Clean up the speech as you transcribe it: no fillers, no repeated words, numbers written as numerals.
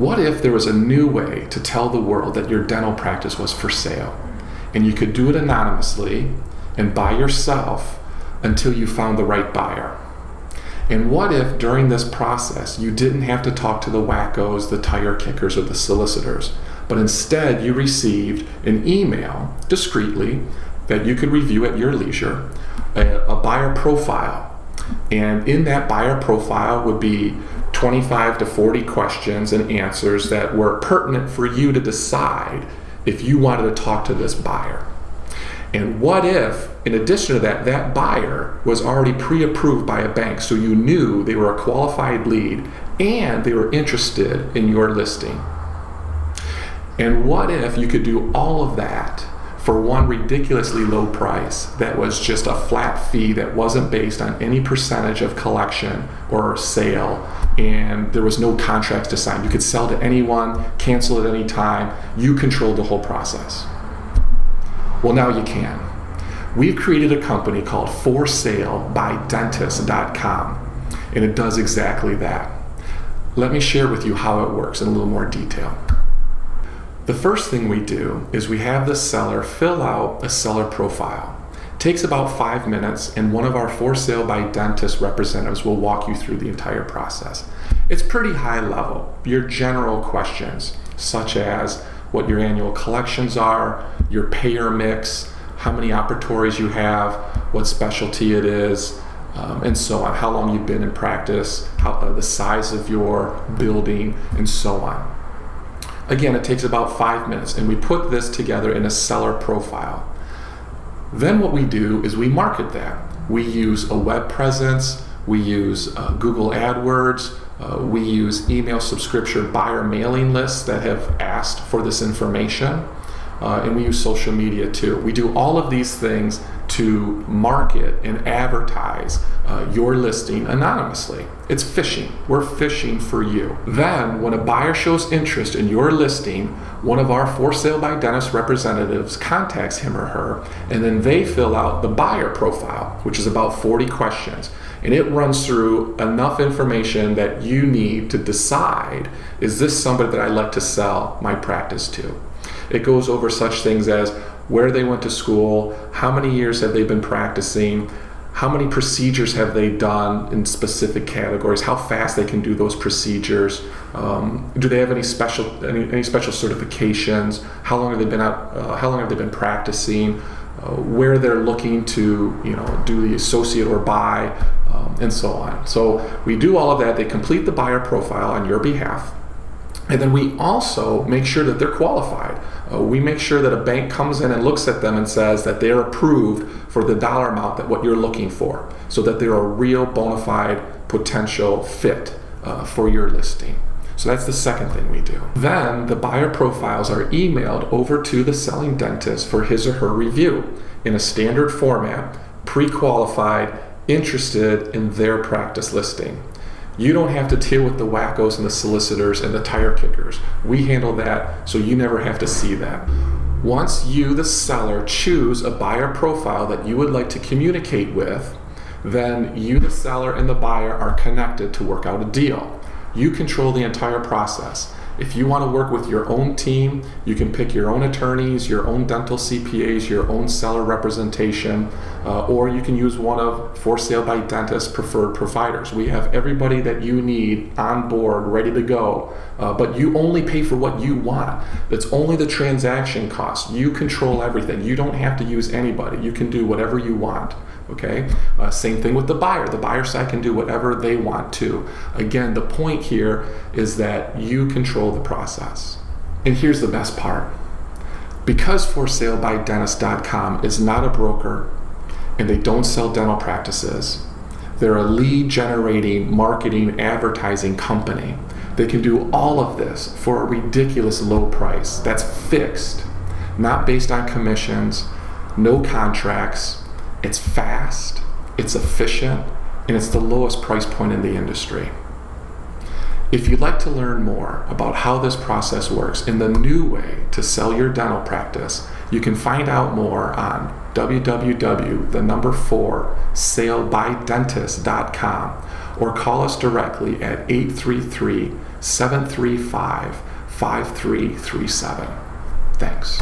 What if there was a new way to tell the world that your dental practice was for sale? And you could do it anonymously and by yourself until you found the right buyer. And what if during this process you didn't have to talk to the wackos, the tire kickers, or the solicitors, but instead you received an email discreetly that you could review at your leisure, a buyer profile. And in that buyer profile would be 25 to 40 questions and answers that were pertinent for you to decide if you wanted to talk to this buyer. And what if, in addition to that, that buyer was already pre-approved by a bank, so you knew they were a qualified lead and they were interested in your listing? And what if you could do all of that for one ridiculously low price that was just a flat fee that wasn't based on any percentage of collection or sale, and there was no contracts to sign? You could sell to anyone, cancel at any time. You controlled the whole process. Well, now you can. We've created a company called 4SBDSeller.com, and it does exactly that. Let me share with you how it works in a little more detail. The first thing we do is we have the seller fill out a seller profile. It takes about 5 minutes, and one of our For Sale by Dentist representatives will walk you through the entire process. It's pretty high level. Your general questions, such as what your annual collections are, your payer mix, how many operatories you have, what specialty it is, and so on, how long you've been in practice, the size of your building, and so on. Again, it takes about 5 minutes, and we put this together in a seller profile. Then what we do is we market that. We use a web presence, we use Google AdWords, we use email subscription buyer mailing lists that have asked for this information, and we use social media too. We do all of these things to market and advertise your listing anonymously. It's phishing. We're phishing for you. Then, when a buyer shows interest in your listing, one of our For Sale by Dentist representatives contacts him or her, and then they fill out the buyer profile, which is about 40 questions. And it runs through enough information that you need to decide, is this somebody that I'd like to sell my practice to? It goes over such things as where they went to school, how many years have they been practicing, how many procedures have they done in specific categories, how fast they can do those procedures, do they have any special certifications, how long have they been practicing, where they're looking to do the associate or buy, and so on. So we do all of that. They complete the buyer profile on your behalf. And then we also make sure that they're qualified. We make sure that a bank comes in and looks at them and says that they're approved for the dollar amount that what you're looking for, so that they're a real bona fide potential fit for your listing. So that's the second thing we do. Then the buyer profiles are emailed over to the selling dentist for his or her review in a standard format, pre-qualified, interested in their practice listing. You don't have to deal with the wackos and the solicitors and the tire kickers. We handle that, so you never have to see that. Once you, the seller, choose a buyer profile that you would like to communicate with, then you, the seller, and the buyer are connected to work out a deal. You control the entire process. If you want to work with your own team, you can pick your own attorneys, your own dental CPAs, your own seller representation, or you can use one of For Sale by Dentist preferred providers. We have everybody that you need on board, ready to go, but you only pay for what you want. It's only the transaction cost. You control everything. You don't have to use anybody. You can do whatever you want. Okay. Same thing with the buyer. The buyer side can do whatever they want to. Again, the point here is that you control the process. And here's the best part. Because ForSaleByDentist.com is not a broker and they don't sell dental practices, they're a lead generating, marketing, advertising company. They can do all of this for a ridiculous low price that's fixed, not based on commissions, no contracts. It's fast, it's efficient, and it's the lowest price point in the industry. If you'd like to learn more about how this process works and the new way to sell your dental practice, you can find out more on www.4SaleByDentist.com or call us directly at 833-735-5337. Thanks.